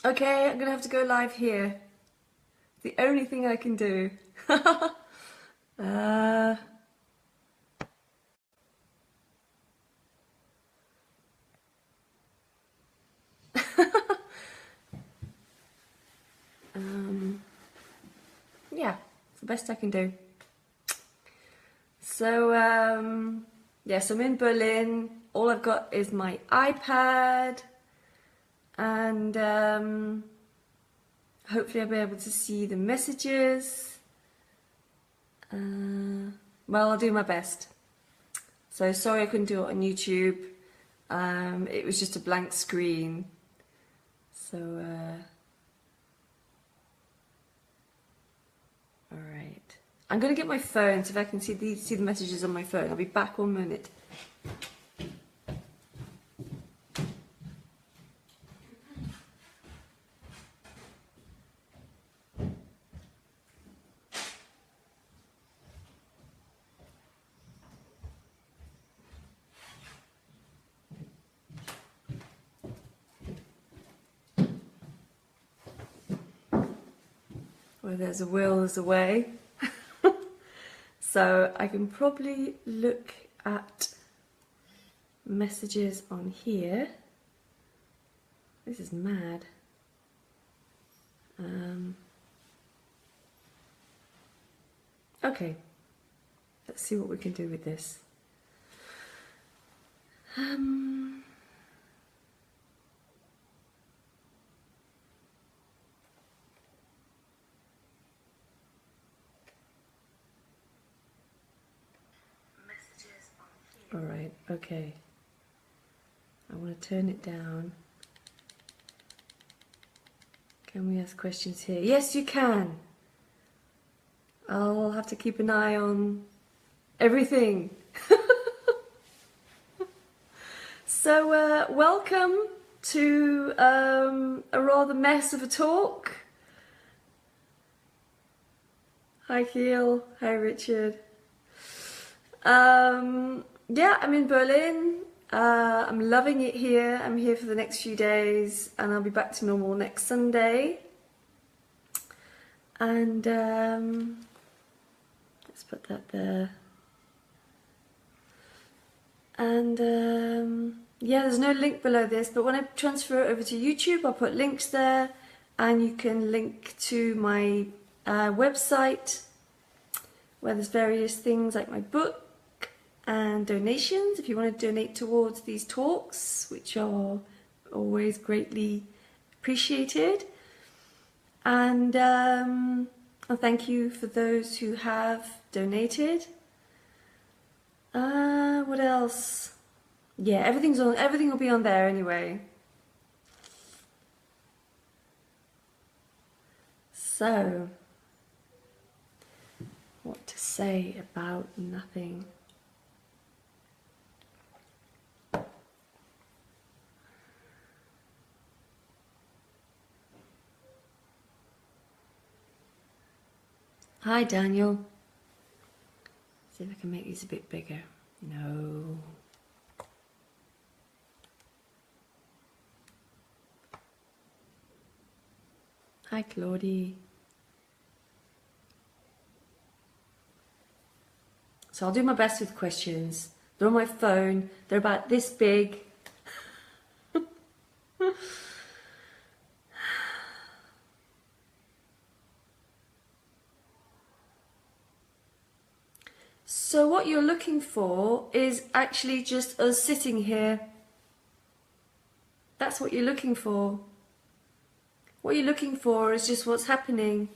Okay, I'm gonna have to go live here. The only thing I can do. uh, yeah, it's the best I can do. So, yes, I'm in Berlin. All I've got is my iPad, and hopefully I'll be able to see the messages. Well, I'll do my best. So sorry I couldn't do it on YouTube. It was just a blank screen. So, all right. I'm gonna get my phone so if I can see the messages on my phone. I'll be back 1 minute. Where there's a will, there's a way. So I can probably look at messages on here. This is mad. Okay, let's see what we can do with this. All right, okay. I want to turn it down. Can we ask questions here? Yes, you can. I'll have to keep an eye on everything. So, welcome to a rather mess of a talk. Hi, Keel. Hi, Richard. Yeah, I'm in Berlin. I'm loving it here. I'm here for the next few days and I'll be back to normal next Sunday. And let's put that there. And yeah, there's no link below this, but when I transfer it over to YouTube, I'll put links there and you can link to my website where there's various things like my book and donations if you want to donate towards these talks, which are always greatly appreciated. And thank you for those who have donated. What else? Yeah, everything's on. Everything will be on there anyway. So, what to say about nothing? Hi, Daniel. See if I can make these a bit bigger. No. Hi, Claudie. So I'll do my best with questions. They're on my phone. They're about this big. So what you're looking for is actually just us sitting here. That's what you're looking for. What you're looking for is just what's happening.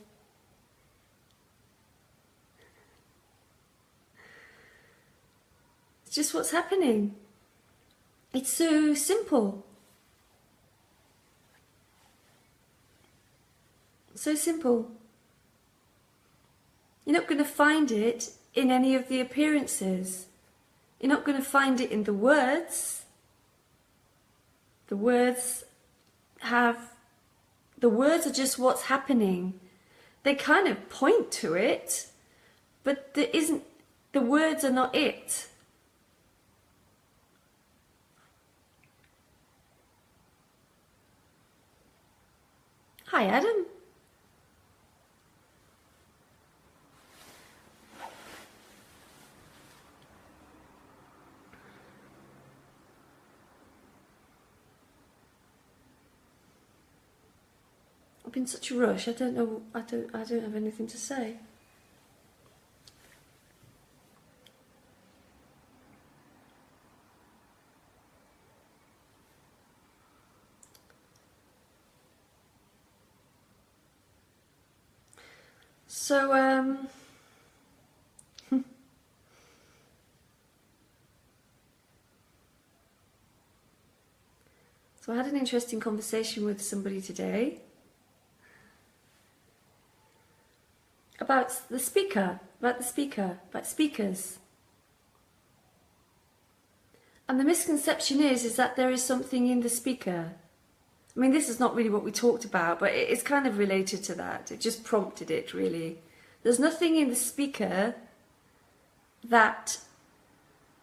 It's just what's happening. It's so simple. So simple. You're not going to find it in any of the appearances. You're not going to find it in the words. The words are just what's happening. They kind of point to it, but the words are not it. Hi, Adam. I've been in such a rush. I don't know. I don't have anything to say. So so I had an interesting conversation with somebody today about the speaker, about speakers. And the misconception is that there is something in the speaker. I mean, this is not really what we talked about, but it's kind of related to that. It just prompted it, really. There's nothing in the speaker that...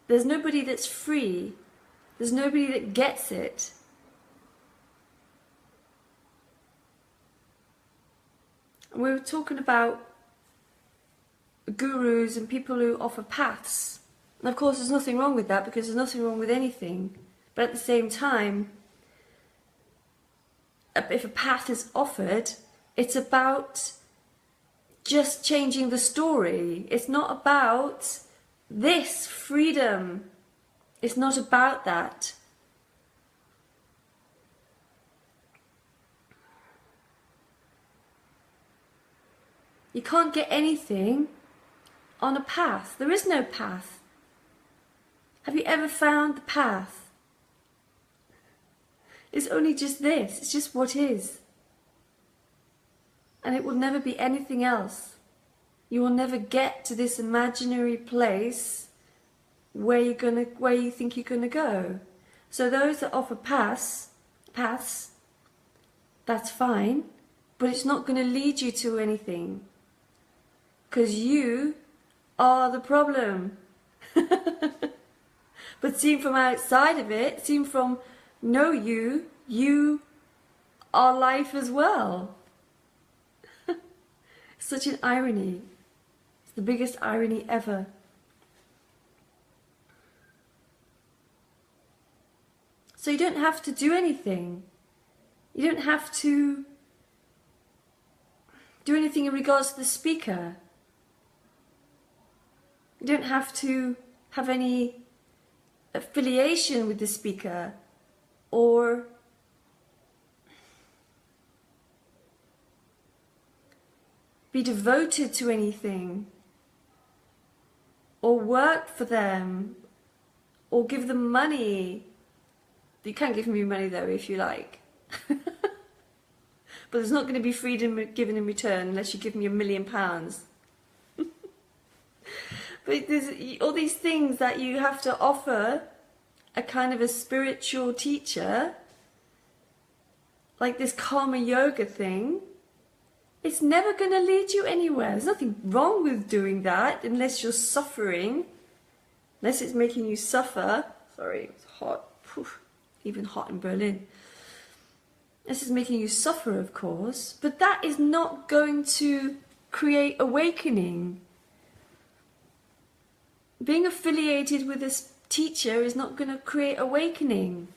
There's nobody that's free. There's nobody that gets it. And we were talking about gurus and people who offer paths. And of course there's nothing wrong with that, because there's nothing wrong with anything. But at the same time, if a path is offered, it's about just changing the story. It's not about this freedom. It's not about that. You can't get anything on a path. There is no path. Have you ever found the path? It's only just this. It's just what is. And it will never be anything else. You will never get to this imaginary place where you think you're gonna go. So those that offer paths, that's fine, but it's not going to lead you to anything, because you are the problem. But seen from outside of it, seen from you are life as well. Such an irony. It's the biggest irony ever. So you don't have to do anything. You don't have to do anything in regards to the speaker. You don't have to have any affiliation with the speaker or be devoted to anything or work for them or give them money. You can give me money though if you like. But there's not going to be freedom given in return unless you give me £1 million. But there's all these things that you have to offer a kind of a spiritual teacher, like this karma yoga thing. It's never going to lead you anywhere. There's nothing wrong with doing that unless you're suffering, unless it's making you suffer. Sorry, it's hot. Poof. Even hot in Berlin. This is making you suffer, of course, but that is not going to create awakening. Being affiliated with this teacher is not going to create awakening.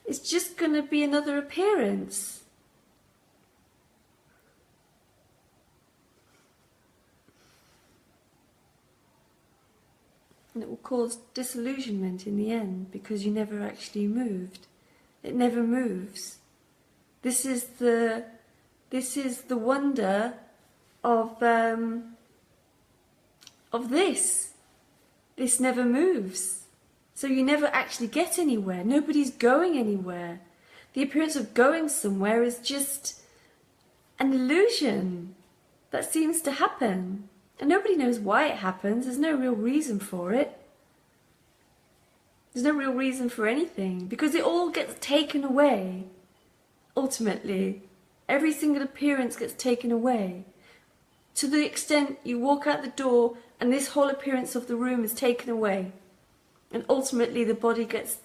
It's just going to be another appearance. And it will cause disillusionment in the end because you never actually moved. It never moves. This is the wonder of this. This never moves. So you never actually get anywhere. Nobody's going anywhere. The appearance of going somewhere is just an illusion that seems to happen. And nobody knows why it happens. There's no real reason for it. There's no real reason for anything, because it all gets taken away. Ultimately, every single appearance gets taken away. To the extent you walk out the door and this whole appearance of the room is taken away. And ultimately the body gets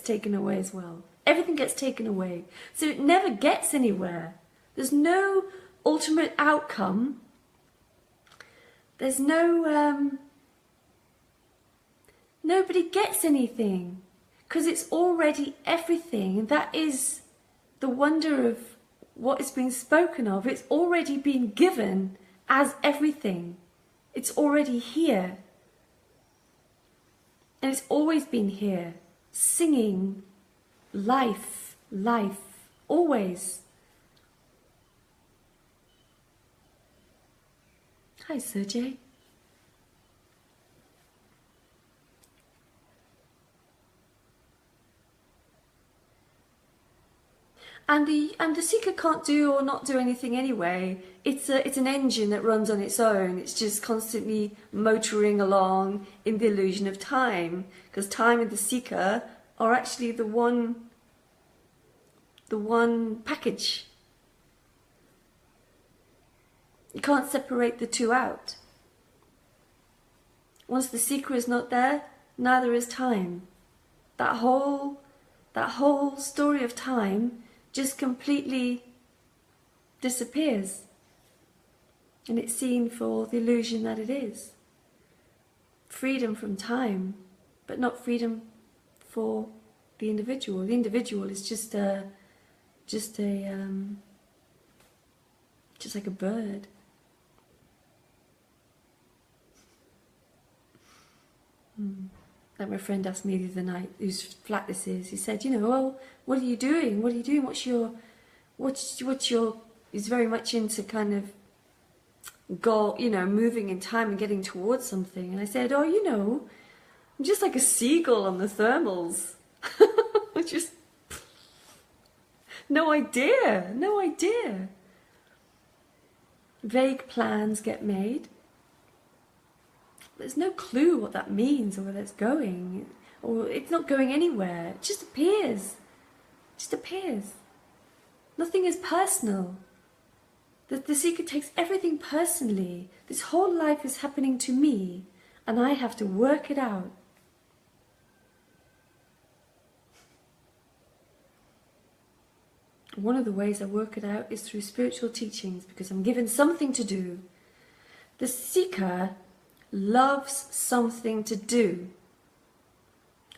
taken away as well. Everything gets taken away. So it never gets anywhere. There's no ultimate outcome. There's no, nobody gets anything because it's already everything. And that is the wonder of what is being spoken of. It's already been given as everything. It's already here. And it's always been here, singing life, life, always. Hi, Sergey. And the seeker can't do or not do anything anyway. It's an engine that runs on its own. It's just constantly motoring along in the illusion of time, because time and the seeker are actually the one package. You can't separate the two out. Once the seeker is not there, neither is time. That whole story of time just completely disappears, and it's seen for the illusion that it is. Freedom from time, but not freedom for the individual. The individual is just like a bird. Like my friend asked me the other night, whose flat this is, he said, well, what are you doing? What are you doing? What's your, he's very much into kind of goal, moving in time and getting towards something. And I said, I'm just like a seagull on the thermals. Just, no idea. Vague plans get made. There's no clue what that means or where it's going, or it's not going anywhere. It just appears. Nothing is personal. The seeker takes everything personally. This whole life is happening to me, and I have to work it out. One of the ways I work it out is through spiritual teachings, because I'm given something to do. The seeker loves something to do,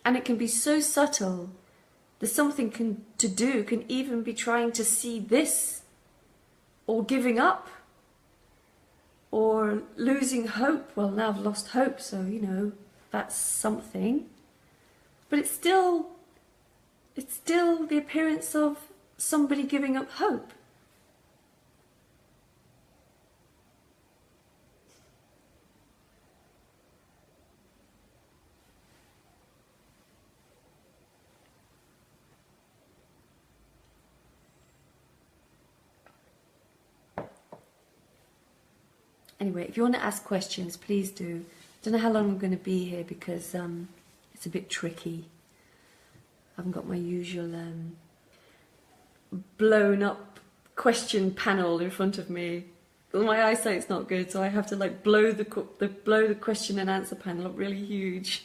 and it can be so subtle. The something to do can even be trying to see this, or giving up, or losing hope. Well, now I've lost hope, so that's something, but it's still the appearance of somebody giving up hope. Anyway, if you want to ask questions, please do. Don't know how long I'm going to be here because it's a bit tricky. I haven't got my usual blown up question panel in front of me. Well, my eyesight's not good, so I have to like blow the question and answer panel up really huge.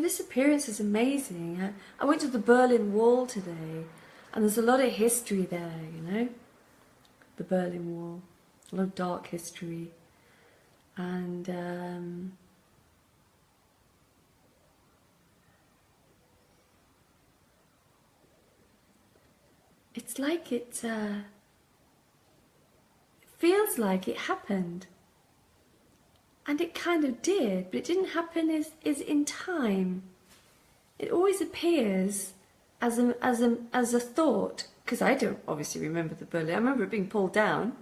This appearance is amazing. I went to the Berlin Wall today, and there's a lot of history there, the Berlin Wall, a lot of dark history, and it's like it feels like it happened. And it kind of did, but it didn't happen is in time. It always appears as a thought, because I don't obviously remember the Berlin. I remember it being pulled down.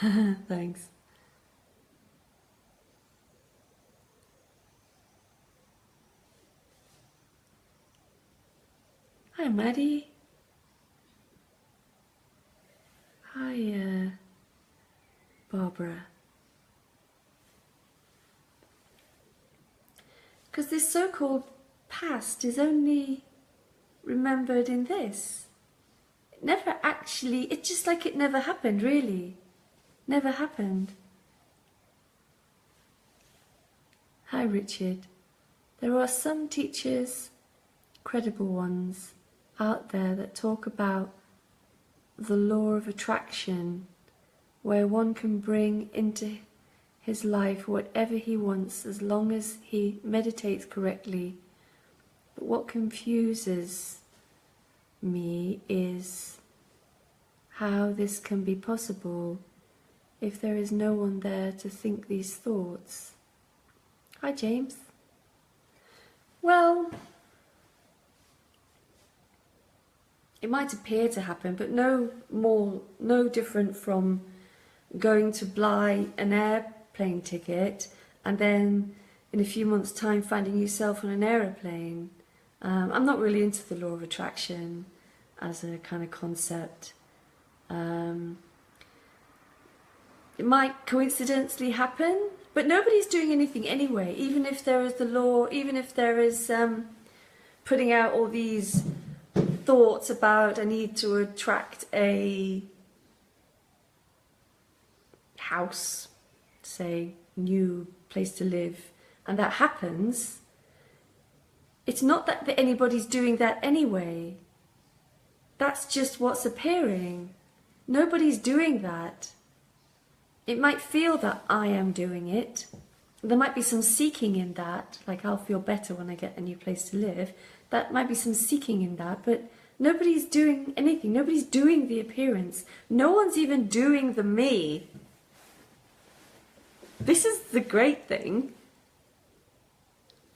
Thanks. Hi, Maddie. Hi, Barbara. Because this so-called past is only remembered in this. never actually, it's just like it never happened, really. Never happened. Hi, Richard. There are some teachers, credible ones, out there that talk about the law of attraction, where one can bring into his life whatever he wants as long as he meditates correctly. But what confuses me is how this can be possible if there is no one there to think these thoughts. Hi, James. Well, it might appear to happen, but no different from going to buy an airplane ticket and then in a few months' time finding yourself on an aeroplane. I'm not really into the law of attraction as a kind of concept. It might coincidentally happen, but nobody's doing anything anyway. Even if there is the law, even if there is putting out all these thoughts about I need to attract a house, say, new place to live, and that happens, it's not that anybody's doing that anyway. That's just what's appearing. Nobody's doing that. It might feel that I am doing it. There might be some seeking in that, like I'll feel better when I get a new place to live. That might be some seeking in that, but nobody's doing anything. Nobody's doing the appearance. No one's even doing the me. This is the great thing.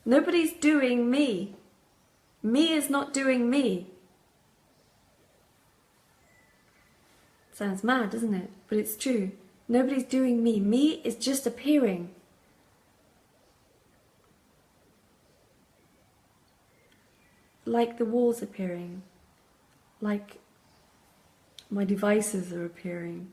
Nobody's doing me. Me is not doing me. Sounds mad, doesn't it? But it's true. Nobody's doing me. Me is just appearing. Like the walls appearing. Like my devices are appearing.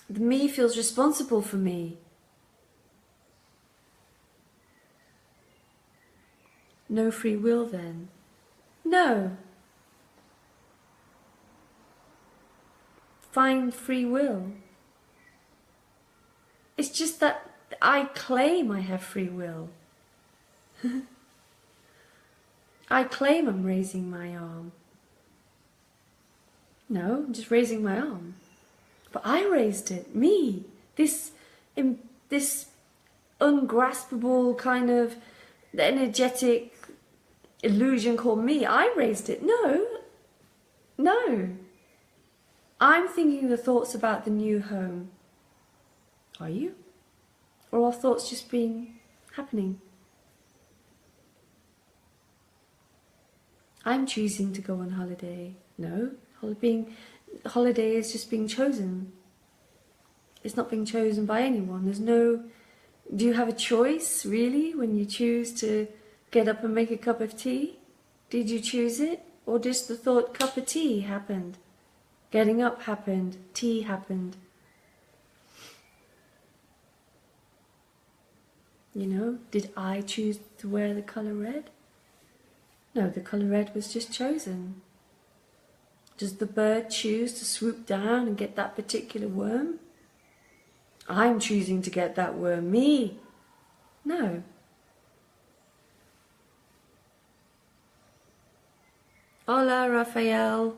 The me feels responsible for me. No free will then? No. Find free will. It's just that I claim I have free will. I claim I'm raising my arm. No, I'm just raising my arm. But I raised it, me. This ungraspable kind of energetic illusion called me. I raised it. No. I'm thinking the thoughts about the new home. Are you? Or are thoughts just happening? I'm choosing to go on holiday. No, holiday is just being chosen. It's not being chosen by anyone. Do you have a choice, really, when you choose to get up and make a cup of tea? Did you choose it? Or just the thought, cup of tea happened? Getting up happened. Tea happened. You know, did I choose to wear the colour red? No, the colour red was just chosen. Does the bird choose to swoop down and get that particular worm? I'm choosing to get that worm. Me? No. Hola, Raphael.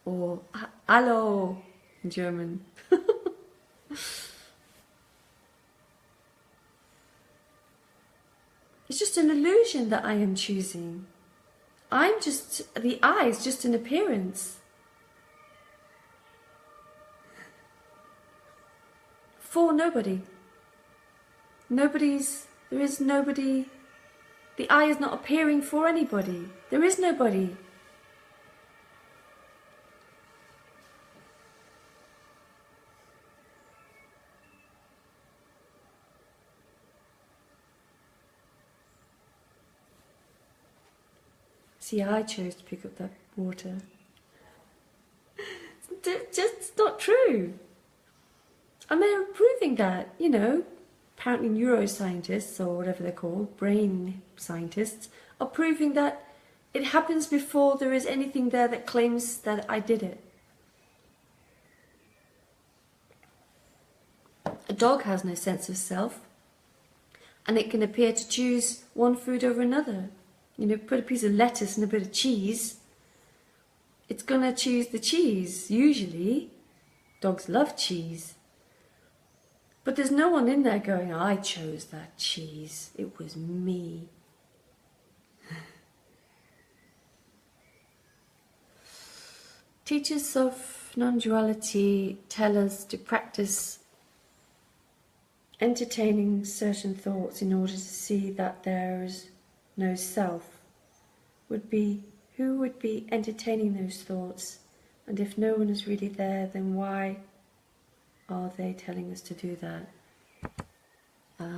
Or hallo in German. It's just an illusion that I am choosing. The I is just an appearance. For nobody. There is nobody. The I is not appearing for anybody. There is nobody. See, I chose to pick up that water. It's just not true. And they're proving that, you know, apparently neuroscientists, or whatever they're called, brain scientists, are proving that it happens before there is anything there that claims that I did it. A dog has no sense of self, and it can appear to choose one food over another. You know, put a piece of lettuce and a bit of cheese, it's going to choose the cheese, usually. Dogs love cheese. But there's no one in there going, I chose that cheese, it was me. Teachers of non-duality tell us to practice entertaining certain thoughts in order to see that there is no self. Who would be entertaining those thoughts? And if no one is really there, then why are they telling us to do that? I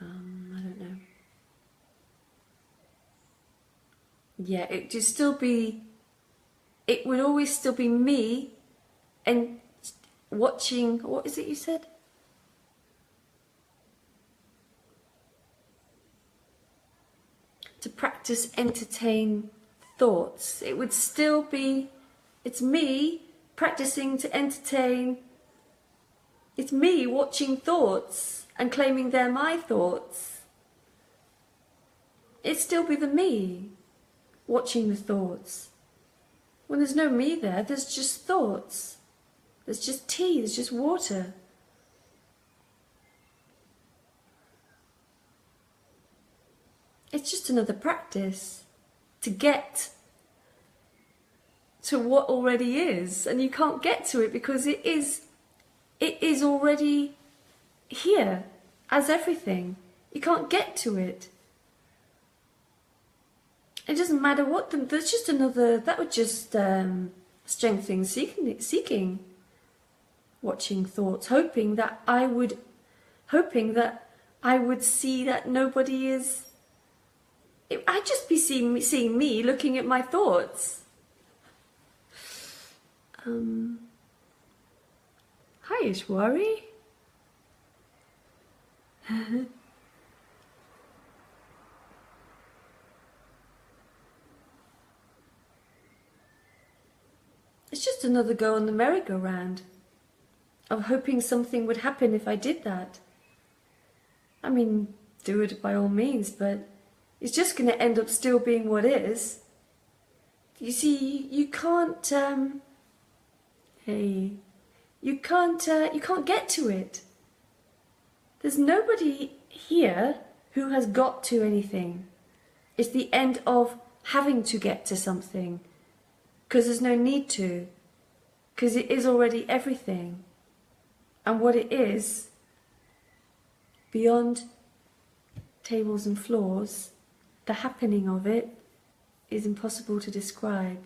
don't know. Yeah, it would always still be me and watching, what is it you said? To practice entertain thoughts. It would still be, it's me practicing to entertain, it's me watching thoughts and claiming they're my thoughts. It'd still be the me watching the thoughts. When there's no me there, there's just thoughts. There's just tea, there's just water. It's just another practice to get to what already is, and you can't get to it because it is already here as everything. You can't get to it. It doesn't matter what there's just another, that would just strengthen seeking, watching thoughts, hoping that I would see that nobody is. I'd just be seeing me looking at my thoughts. Hi, Ishwari. It's just another go on the merry-go-round of hoping something would happen if I did that. I mean, do it by all means, but it's just going to end up still being what is. You see, you can't. You can't get to it. There's nobody here who has got to anything. It's the end of having to get to something, because there's no need to, because it is already everything. And what it is, beyond tables and floors, the happening of it is impossible to describe,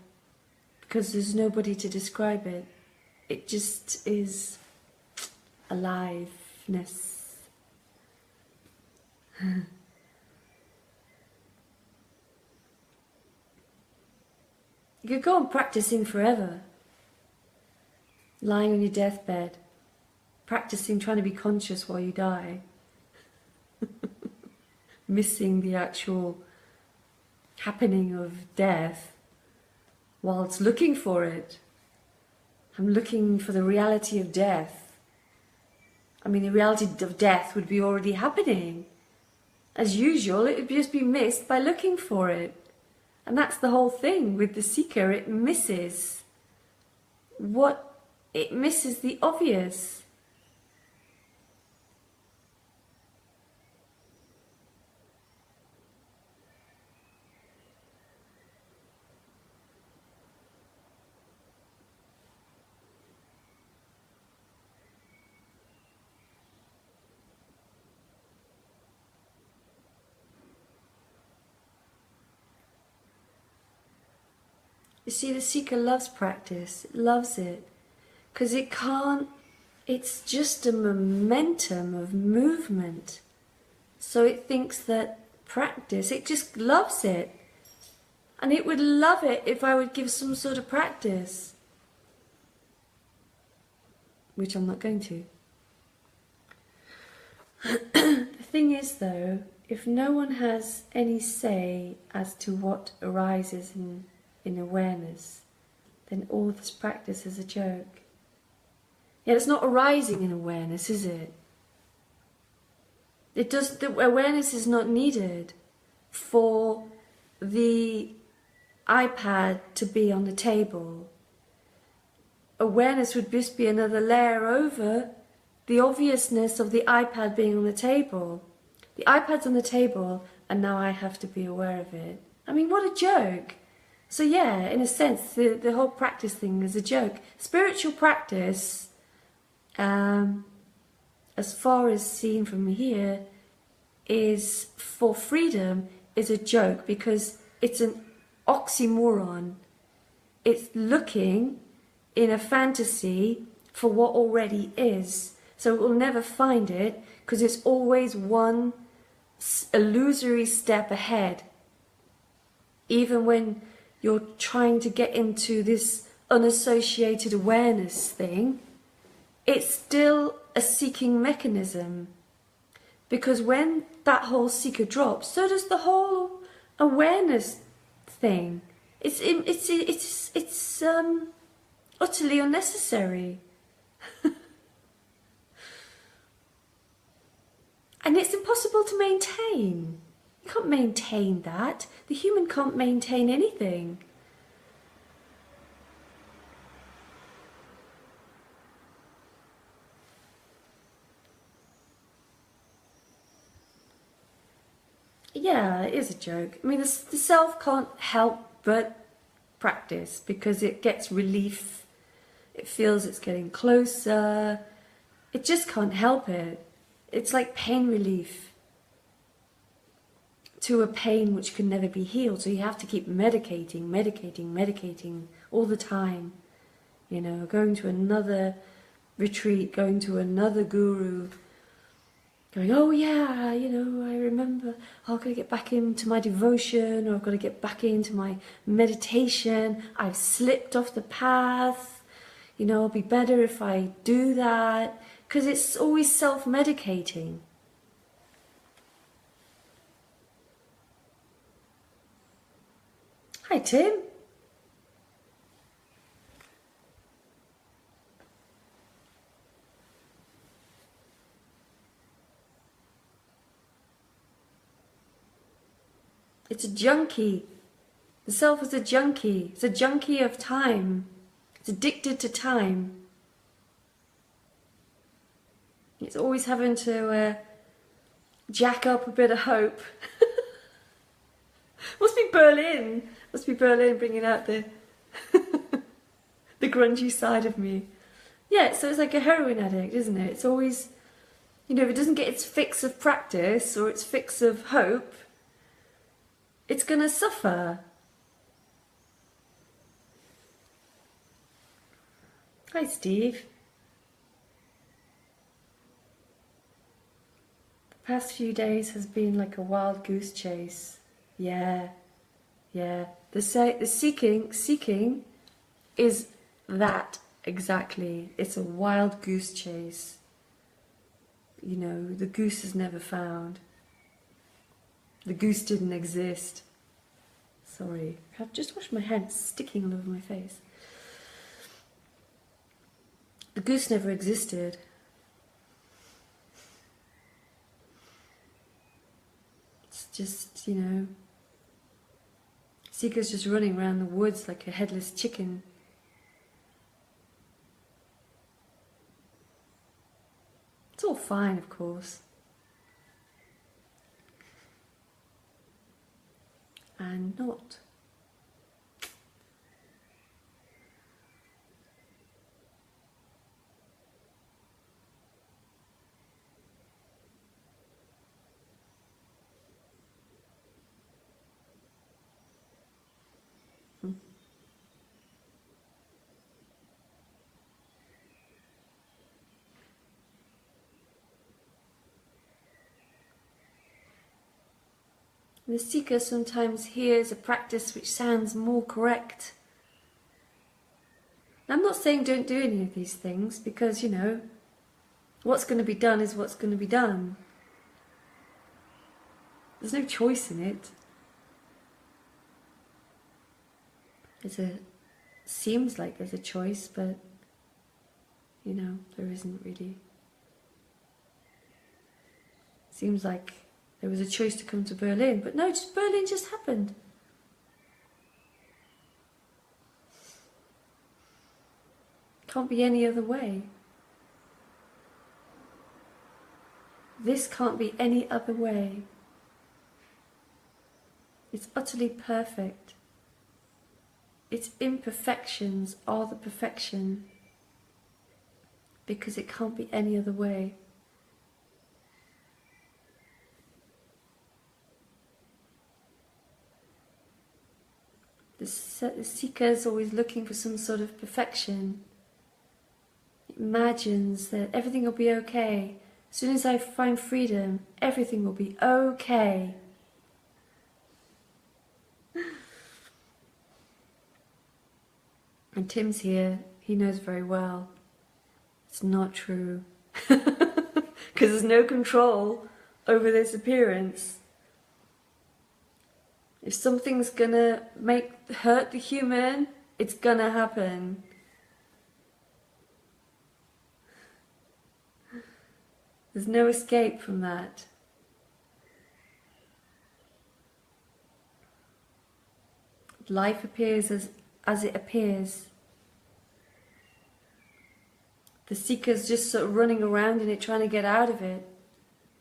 because there's nobody to describe it. It just is aliveness. You could go on practicing forever, lying on your deathbed, practicing trying to be conscious while you die, missing the actual happening of death whilst looking for it. I'm looking for the reality of death. I mean, the reality of death would be already happening. As usual, it would just be missed by looking for it. And that's the whole thing with the seeker. It misses the obvious. You see, the seeker loves practice, it loves it, because it's just a momentum of movement. So it thinks that practice, it just loves it. And it would love it if I would give some sort of practice. which I'm not going to. The thing is though, if no one has any say as to what arises in awareness, then all this practice is a joke. Yet it's not arising in awareness, is it? The awareness is not needed for the iPad to be on the table. Awareness would just be another layer over the obviousness of the iPad being on the table. The iPad's on the table and now I have to be aware of it. I mean, what a joke. So yeah, in a sense, the whole practice thing is a joke. Spiritual practice, as far as seen from here, is for freedom, is a joke because it's an oxymoron. It's looking in a fantasy for what already is. So it will never find it because it's always one illusory step ahead. Even when you're trying to get into this unassociated awareness thing, it's still a seeking mechanism. Because when that whole seeker drops, so does the whole awareness thing. It's utterly unnecessary. And it's impossible to maintain. You can't maintain that. The human can't maintain anything. Yeah, it is a joke. I mean, the self can't help but practice because it gets relief. It feels it's getting closer. It just can't help it. It's like pain relief to a pain which can never be healed. So you have to keep medicating all the time. You know, going to another retreat, going to another guru, going, oh yeah, you know, I remember, oh, I've got to get back into my devotion, or I've got to get back into my meditation. I've slipped off the path. You know, it'll be better if I do that. Because it's always self-medicating. Hi, Tim. It's a junkie. The self is a junkie. It's a junkie of time. It's addicted to time. It's always having to jack up a bit of hope. Must be Berlin. Must be Berlin bringing out the the grungy side of me. Yeah, so it's like a heroin addict, isn't it? It's always, you know, if it doesn't get its fix of practice or its fix of hope, it's going to suffer. Hi, Steve. The past few days has been like a wild goose chase. Yeah. The seeking is that exactly. It's a wild goose chase. You know, the goose is never found. The goose didn't exist. Sorry, I've just washed my hands, sticking all over my face. The goose never existed. It's just, you know, seeker's just running around the woods like a headless chicken. It's all fine, of course. And not. The seeker sometimes hears a practice which sounds more correct I'm not saying don't do any of these things, because, you know, what's going to be done is what's going to be done. There's no choice in it. Seems like there's a choice, but, you know, there isn't really. Seems like there was a choice to come to Berlin, but no, Berlin just happened. Can't be any other way. This can't be any other way. It's utterly perfect. Its imperfections are the perfection, because it can't be any other way. The seeker is always looking for some sort of perfection. It imagines that everything will be okay. As soon as I find freedom, everything will be okay. And Tim's here, he knows very well. It's not true. Because there's no control over this appearance. If something's gonna hurt the human, it's gonna happen. There's no escape from that. Life appears as it appears. The seeker's just sort of running around in it, trying to get out of it,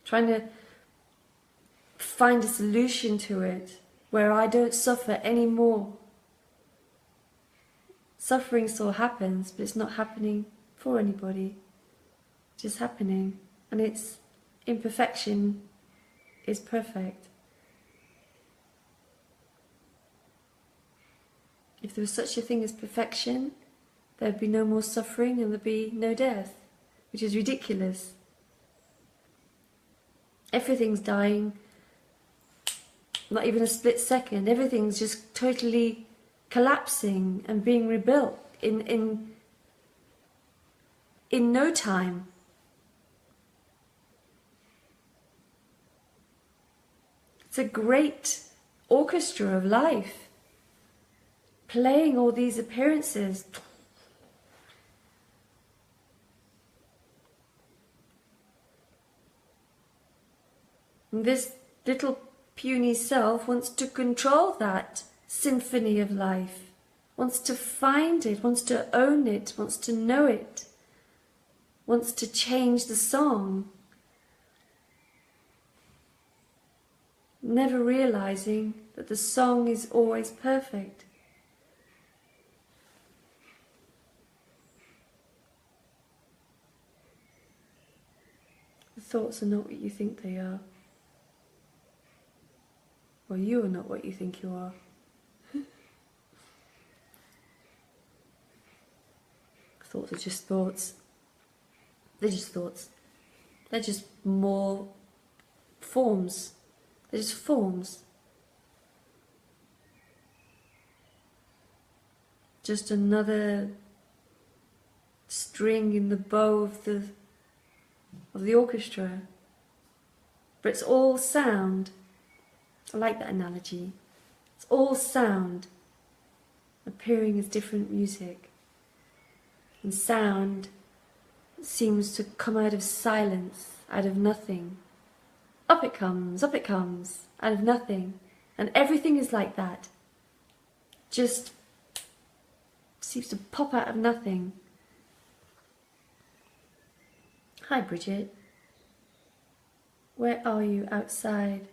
trying to find a solution to it where I don't suffer anymore. Suffering still happens, but it's not happening for anybody. It's just happening, and its imperfection is perfect. If there was such a thing as perfection, there'd be no more suffering and there'd be no death, which is ridiculous. Everything's dying, not even a split second. Everything's just totally collapsing and being rebuilt in no time. It's a great orchestra of life, playing all these appearances. And this little puny self wants to control that symphony of life, wants to find it, wants to own it, wants to know it, wants to change the song, never realizing that the song is always perfect. The thoughts are not what you think they are. Well, you are not what you think you are. Thoughts are just thoughts. They're just thoughts. They're just more forms. They're just forms. Just another string in the bow of the orchestra. But it's all sound. I like that analogy. It's all sound appearing as different music. And sound seems to come out of silence, out of nothing. Up it comes, out of nothing. And everything is like that. Just seems to pop out of nothing. Hi, Bridget. Where are you? Outside?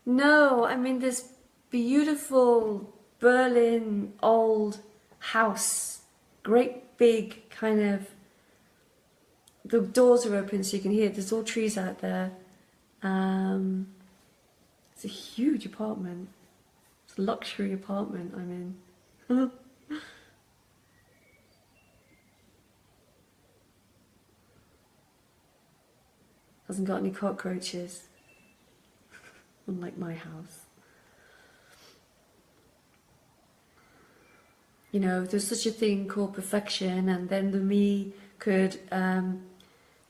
No, I'm in this beautiful Berlin old house. Great big kind of... The doors are open so you can hear it. There's all trees out there. It's a huge apartment. It's a luxury apartment I'm in. Hasn't got any cockroaches. Unlike my house. you know, there's such a thing called perfection, and then the me could,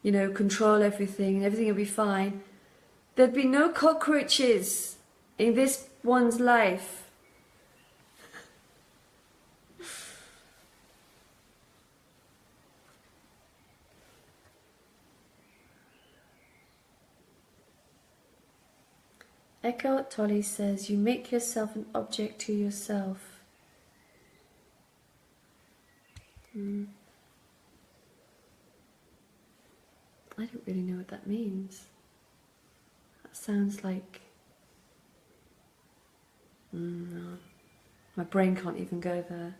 you know, control everything and everything would be fine, there'd be no cockroaches in this one's life. Eckhart Tolle says, you make yourself an object to yourself. I don't really know what that means. That sounds like... no. My brain can't even go there.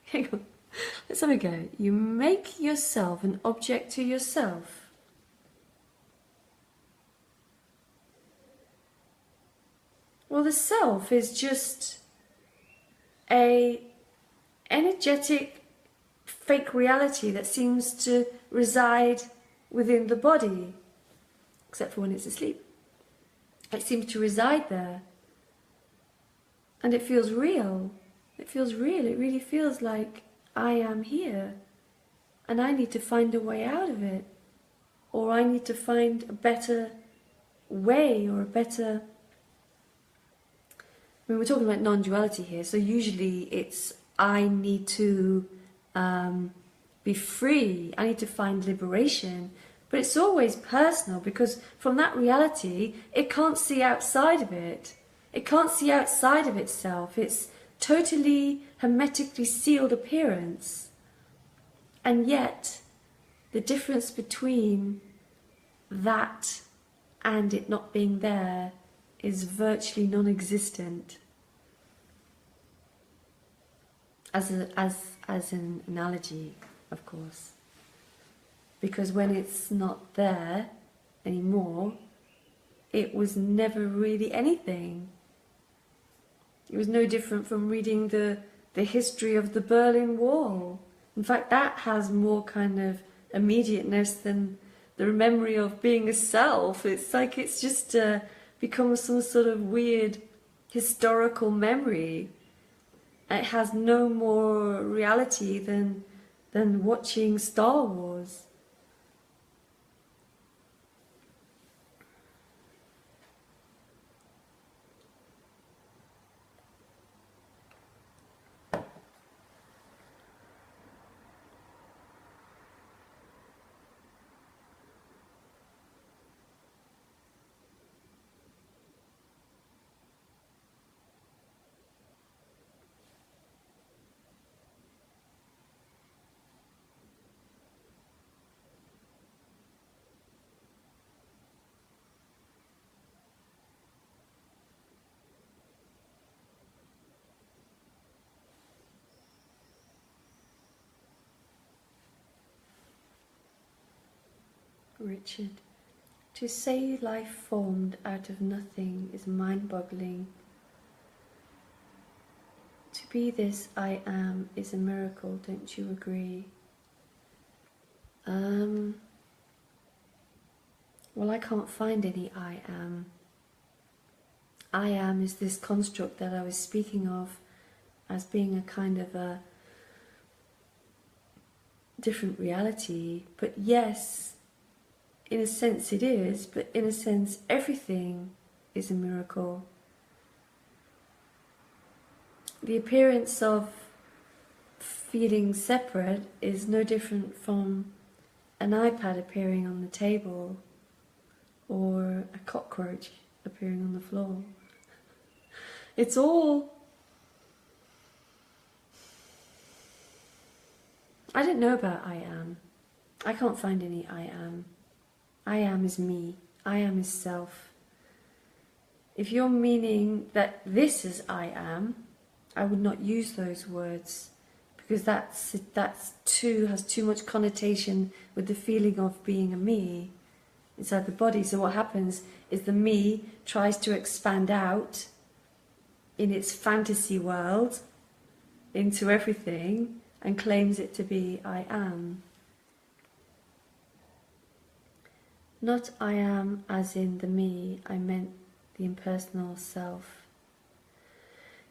Hang on. Let's have a go. You make yourself an object to yourself. Well, the self is just a energetic fake reality that seems to reside within the body, except for when it's asleep. It seems to reside there. And it feels real. It feels real. It really feels like I am here. And I need to find a way out of it. Or I need to find a better way or a better... I mean, we're talking about non-duality here, so usually it's I need to be free, I need to find liberation, but it's always personal, because from that reality, it can't see outside of it. It can't see outside of itself. It's totally hermetically sealed appearance. And yet, the difference between that and it not being there is virtually non-existent. As an analogy, of course. Because when it's not there anymore, it was never really anything. It was no different from reading the history of the Berlin Wall. In fact, that has more kind of immediateness than the memory of being a self. It's like it's just become some sort of weird historical memory. It has no more reality than watching Star Wars. Richard, to say life formed out of nothing is mind-boggling. To be this I am is a miracle, don't you agree? Well, I can't find any I am. I am is this construct that I was speaking of as being a kind of a different reality, but yes, in a sense it is, but in a sense everything is a miracle. The appearance of feeling separate is no different from an iPad appearing on the table or a cockroach appearing on the floor. It's all... I don't know about I am. I can't find any I am. I am is me. I am is self. If you're meaning that this is I am, I would not use those words, because that's has too much connotation with the feeling of being a me inside the body. So what happens is the me tries to expand out in its fantasy world into everything and claims it to be I am. Not I am as in the me, I meant the impersonal self.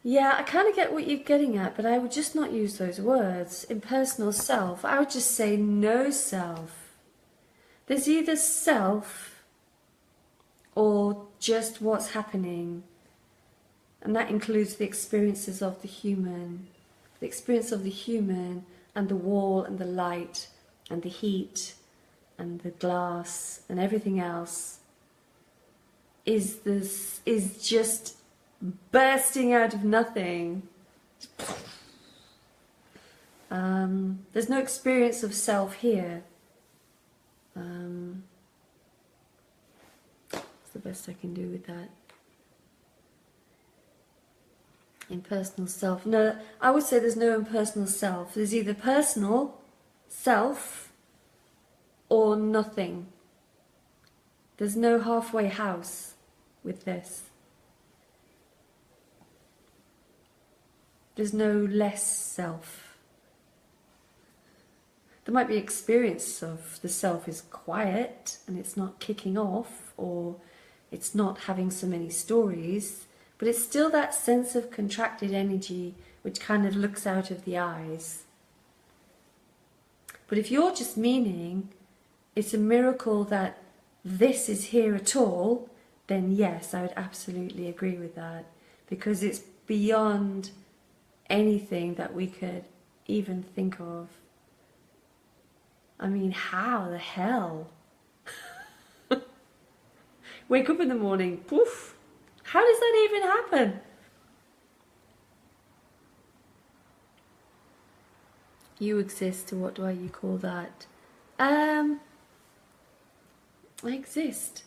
Yeah, I kind of get what you're getting at, but I would just not use those words. Impersonal self. I would just say no self. There's either self or just what's happening. And that includes the experiences of the human. The experience of the human and the wall and the light and the heat and the glass and everything else is just bursting out of nothing. There's no experience of self here. That's the best I can do with that. Impersonal self. No, I would say there's no impersonal self. There's either personal self or nothing. There's no halfway house with this. There's no less self. There might be experience of the self is quiet and it's not kicking off, or it's not having so many stories, but it's still that sense of contracted energy which kind of looks out of the eyes. But if you're just meaning it's a miracle that this is here at all, then yes, I would absolutely agree with that, because it's beyond anything that we could even think of. I mean, how the hell? Wake up in the morning, poof! How does that even happen? You exist, what do you call that? I exist.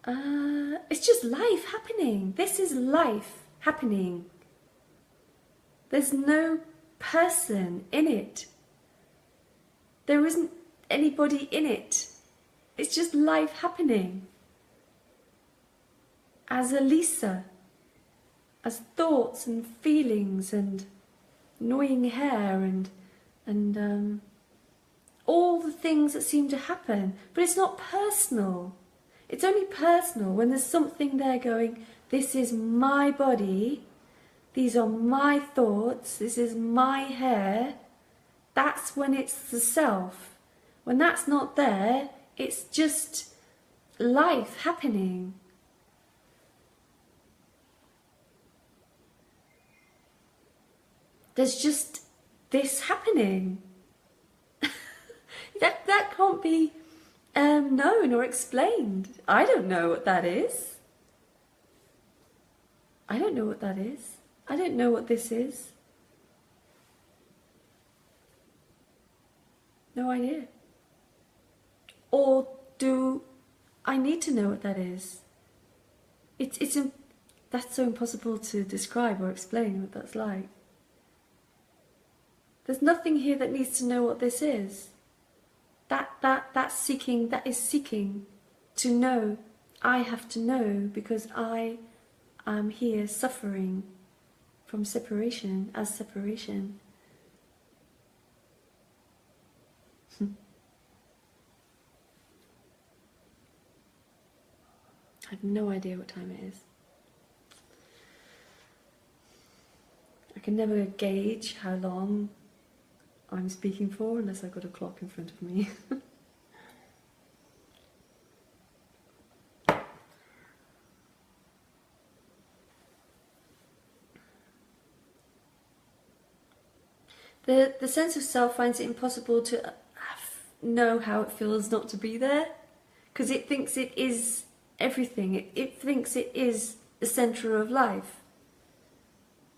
It's just life happening. This is life happening. There's no person in it. There isn't anybody in it. It's just life happening. As Elisa, as thoughts and feelings and annoying hair and all the things that seem to happen. But it's not personal. It's only personal when there's something there going, this is my body, these are my thoughts, this is my hair. That's when it's the self. When that's not there, it's just life happening. There's just this happening. that can't be known or explained. I don't know what that is. I don't know what that is. I don't know what this is. No idea. Or do I need to know what that is? That's so impossible to describe or explain what that's like. There's nothing here that needs to know what this is. That's seeking, that is seeking to know. I have to know because I am here suffering from separation, as separation. I have no idea what time it is. I can never gauge how long I'm speaking for unless I've got a clock in front of me. The sense of self finds it impossible to know how it feels not to be there, because it thinks it is everything. It thinks it is the centre of life.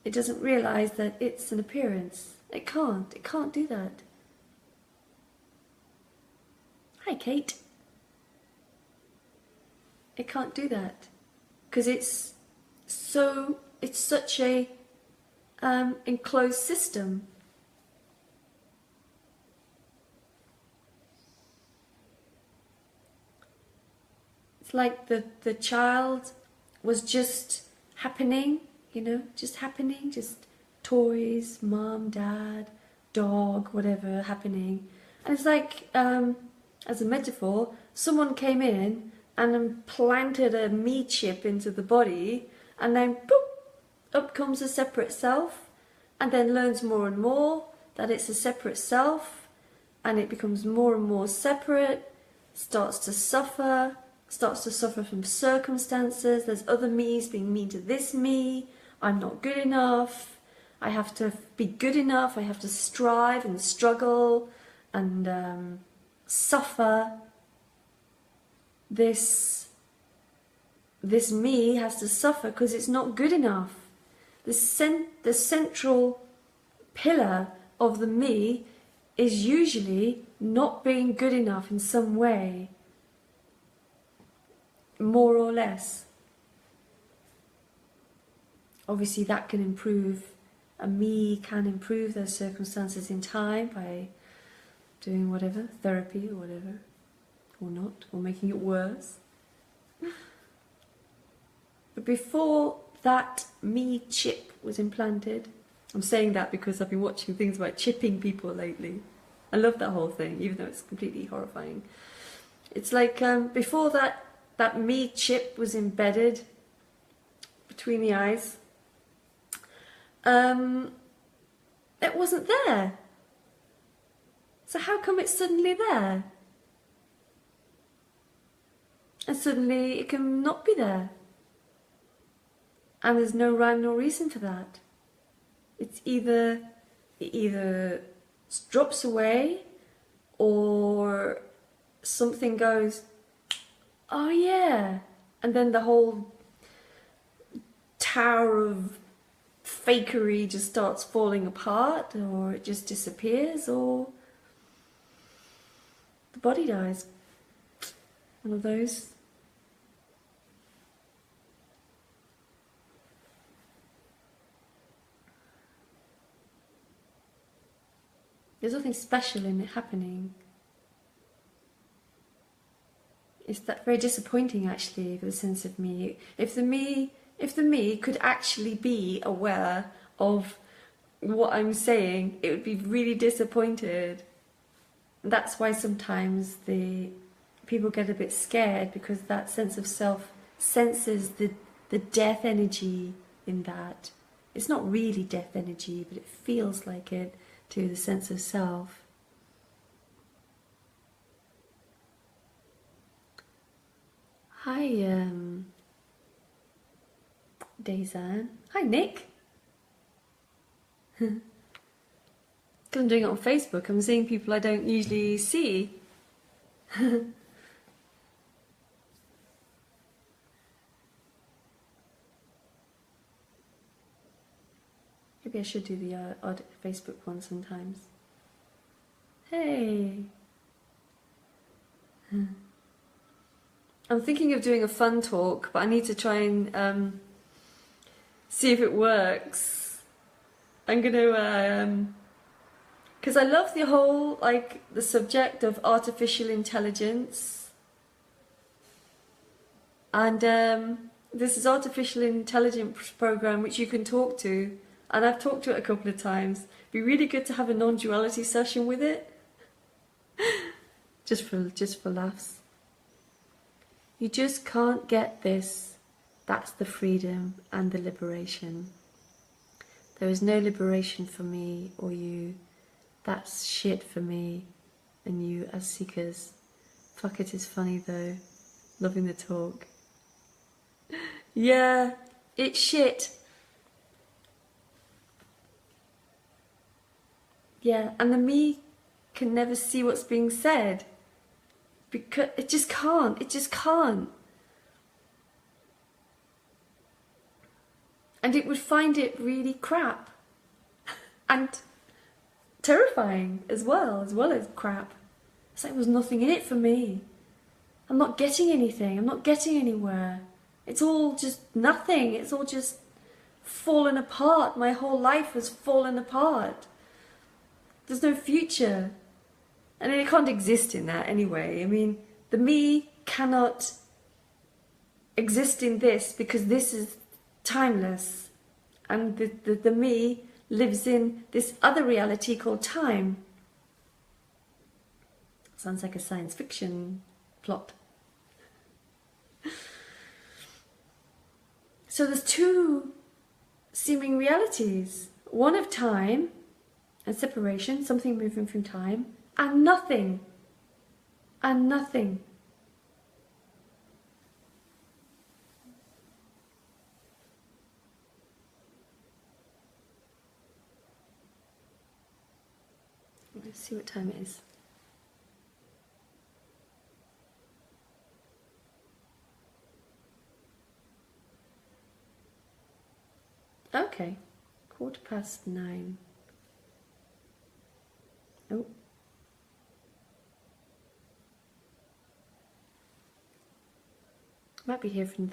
It doesn't realise that it's an appearance. It can't do that. Hi, Kate. It can't do that because it's such a enclosed system. It's like the child was just happening, you know, just happening, just toys, mom, dad, dog, whatever happening. And it's like, as a metaphor, someone came in and implanted a me chip into the body, and then boop, up comes a separate self, and then learns more and more that it's a separate self, and it becomes more and more separate, starts to suffer from circumstances. There's other me's being mean to this me. I'm not good enough. I have to be good enough. I have to strive and struggle and suffer. This me has to suffer because it's not good enough. The central pillar of the me is usually not being good enough in some way, more or less. Obviously that can improve, a me can improve those circumstances in time by doing whatever, therapy or whatever, or not, or making it worse. But before that me chip was implanted, I'm saying that because I've been watching things about chipping people lately. I love that whole thing, even though it's completely horrifying. It's like before that me chip was embedded between the eyes, it wasn't there. So how come it's suddenly there? And suddenly it can not be there. And there's no rhyme nor reason for that. It either drops away, or something goes, oh yeah, and then the whole tower of fakery just starts falling apart, or it just disappears, or the body dies. One of those. There's nothing special in it happening. It's that very disappointing, actually, for the sense of me. If the me could actually be aware of what I'm saying, it would be really disappointed. And that's why sometimes the people get a bit scared, because that sense of self senses the death energy in that. It's not really death energy, but it feels like it to the sense of self. Hi, Dazan. Hi, Nick. Because I'm doing it on Facebook, I'm seeing people I don't usually see. Maybe I should do the odd Facebook one sometimes. Hey! I'm thinking of doing a fun talk, but I need to try and see if it works. I'm gonna, because I love the whole, like, the subject of artificial intelligence. And this is artificial intelligence program which you can talk to. And I've talked to it a couple of times. It'd be really good to have a non-duality session with it. just for laughs. You just can't get this. That's the freedom and the liberation. There is no liberation for me or you. That's shit for me and you as seekers. Fuck, it is funny though. Loving the talk. Yeah, it's shit. Yeah, and the me can never see what's being said. Because it just can't. And it would find it really crap. And terrifying as well as crap. It's like there's nothing in it for me. I'm not getting anything, I'm not getting anywhere. It's all just nothing, it's all just fallen apart. My whole life has fallen apart. There's no future. And it can't exist in that anyway. I mean, the me cannot exist in this because this is timeless. And the me lives in this other reality called time. Sounds like a science fiction plot. So there's two seeming realities. One of time and separation, something moving from time, and nothing. And nothing. Let's see what time it is. Okay, 9:15. Oh. Might be here from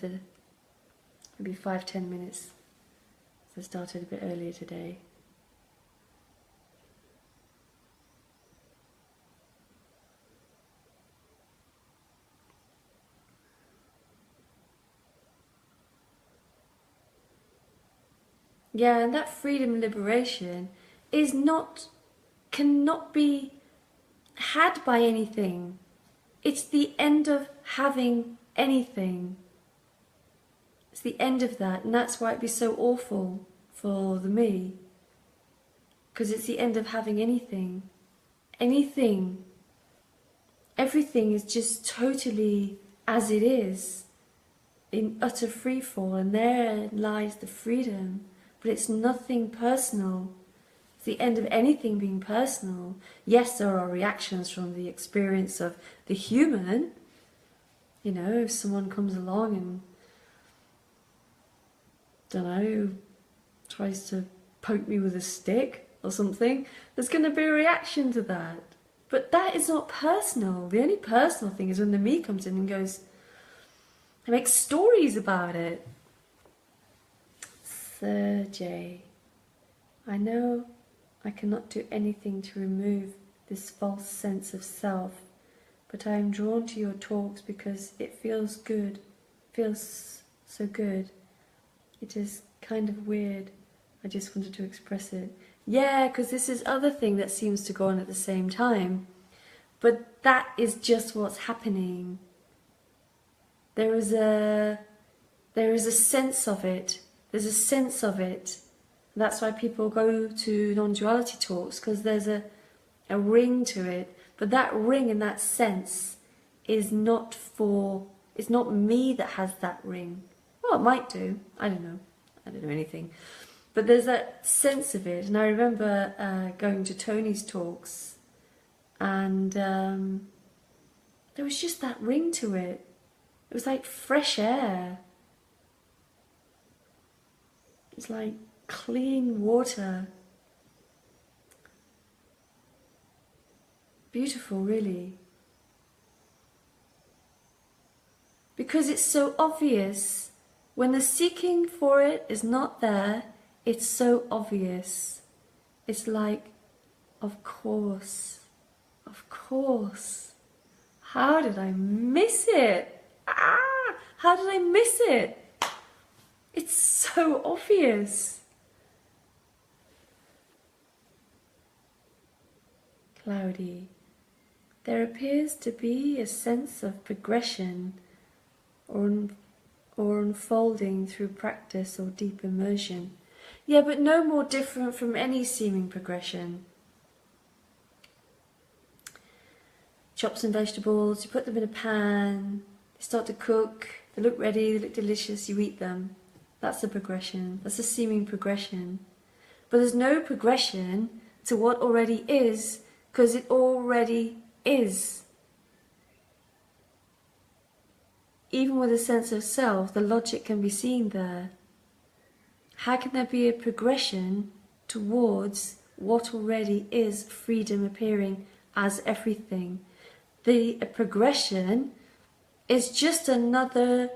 maybe 5-10 minutes. So I started a bit earlier today. Yeah, and that freedom liberation cannot be had by anything. It's the end of having anything. It's the end of that, and that's why it'd be so awful for the me. Because it's the end of having anything. Anything. Everything is just totally as it is, in utter freefall, and there lies the freedom. But it's nothing personal. It's the end of anything being personal. Yes, there are reactions from the experience of the human. You know, if someone comes along and, don't know, tries to poke me with a stick or something, there's going to be a reaction to that. But that is not personal. The only personal thing is when the me comes in and goes, I make stories about it. Sir J, I know I cannot do anything to remove this false sense of self, but I am drawn to your talks because it feels good, feels so good. It is kind of weird. I just wanted to express it. Yeah, because this is other thing that seems to go on at the same time. But that is just what's happening. There is a sense of it. There's a sense of it. That's why people go to non-duality talks, because there's a ring to it. But that ring and that sense is not it's not me that has that ring. Well, it might do. I don't know. I don't know anything. But there's that sense of it. And I remember going to Tony's talks, and there was just that ring to it. It was like fresh air. It's like clean water. Beautiful, really. Because it's so obvious. When the seeking for it is not there, it's so obvious. It's like, of course, of course. How did I miss it? How did I miss it? It's so obvious. Cloudy. There appears to be a sense of progression or unfolding through practice or deep immersion. Yeah, but no more different from any seeming progression. Chop some vegetables, you put them in a pan, they start to cook, they look ready, they look delicious, you eat them. That's a progression. That's a seeming progression. But there's no progression to what already is, because it already is. Even with a sense of self, the logic can be seen there. How can there be a progression towards what already is freedom appearing as everything? The progression is just another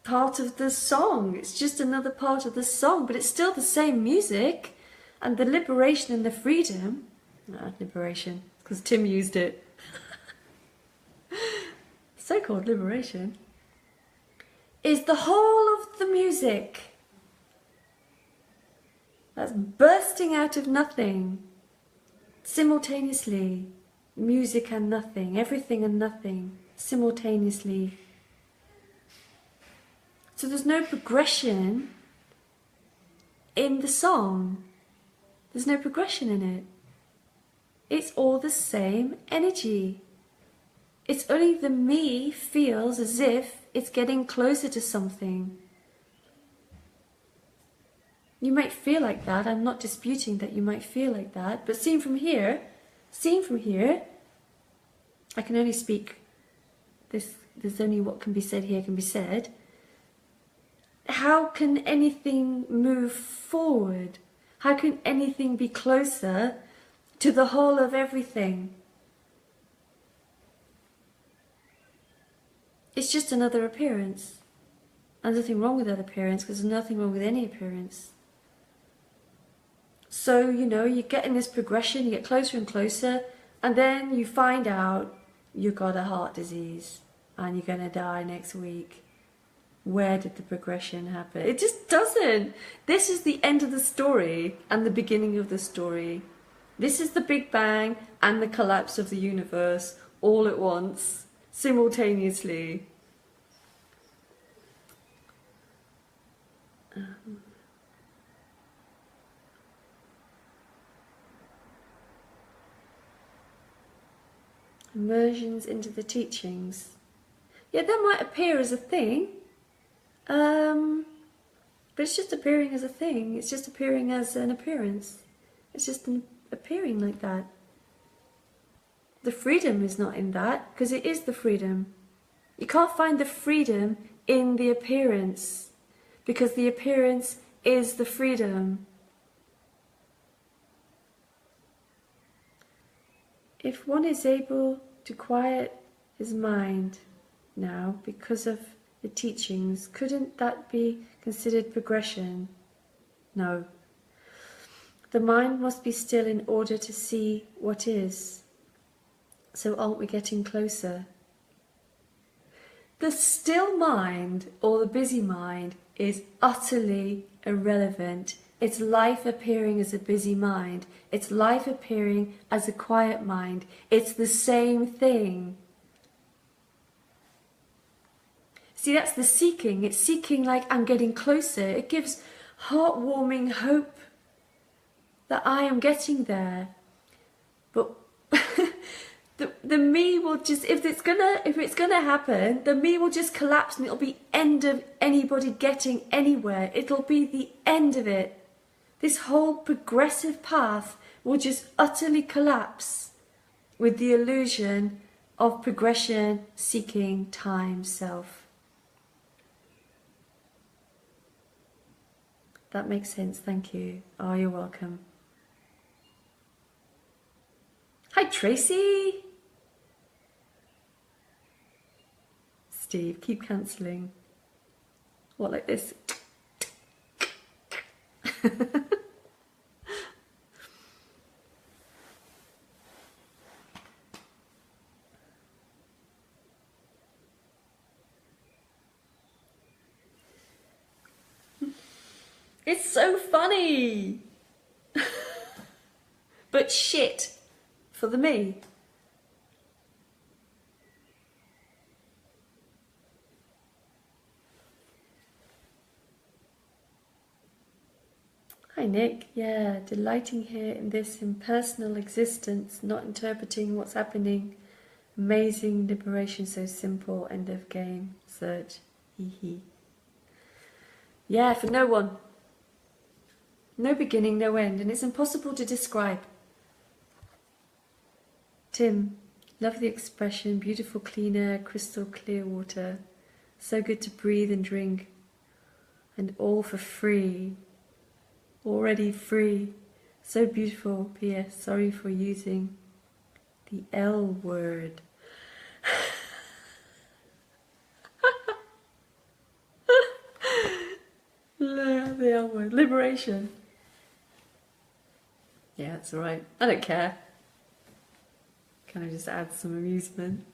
part of the song. It's just another part of the song, but it's still the same music. And the liberation and the freedom, liberation, because Tim used it. So-called liberation, is the whole of the music that's bursting out of nothing, simultaneously. Music and nothing, everything and nothing, simultaneously. So there's no progression in the song. There's no progression in it. It's all the same energy. It's only the me feels as if it's getting closer to something. You might feel like that. I'm not disputing that you might feel like that. But seen from here, I can only speak this. There's only what can be said here can be said. How can anything move forward? How can anything be closer to the whole of everything? It's just another appearance. And there's nothing wrong with that appearance, because there's nothing wrong with any appearance. So, you know, you get in this progression, you get closer and closer, and then you find out you've got a heart disease and you're going to die next week. Where did the progression happen? It just doesn't. This is the end of the story and the beginning of the story. This is the Big Bang and the collapse of the universe all at once, simultaneously. Immersions into the teachings. Yeah, that might appear as a thing. But it's just appearing as a thing. It's just appearing as an appearance. It's just appearing like that. The freedom is not in that, because it is the freedom. You can't find the freedom in the appearance, because the appearance is the freedom. If one is able to quiet his mind now because of the teachings, couldn't that be considered progression? No. The mind must be still in order to see what is. So aren't we getting closer? The still mind or the busy mind is utterly irrelevant. It's life appearing as a busy mind. It's life appearing as a quiet mind. It's the same thing. See, that's the seeking. It's seeking like I'm getting closer. It gives heartwarming hope that I am getting there. But the me will just, if it's gonna happen, the me will just collapse and it'll be end of anybody getting anywhere. It'll be the end of it. This whole progressive path will just utterly collapse with the illusion of progression, seeking, time, self. That makes sense, thank you. Oh, you're welcome. Hi, Tracy. Steve, keep cancelling. What, like this? It's so funny. But shit for the me. Hi Nick, yeah, delighting here in this impersonal existence, not interpreting what's happening. Amazing liberation, so simple, end of game, search, hee hee. Yeah, for no one. No beginning, no end, and it's impossible to describe. Tim, love the expression, beautiful clean air, crystal clear water. So good to breathe and drink. And all for free. Already free. So beautiful. P.S. Sorry for using the L word. The L word. Liberation. Yeah, that's alright. I don't care. Can I just add some amusement?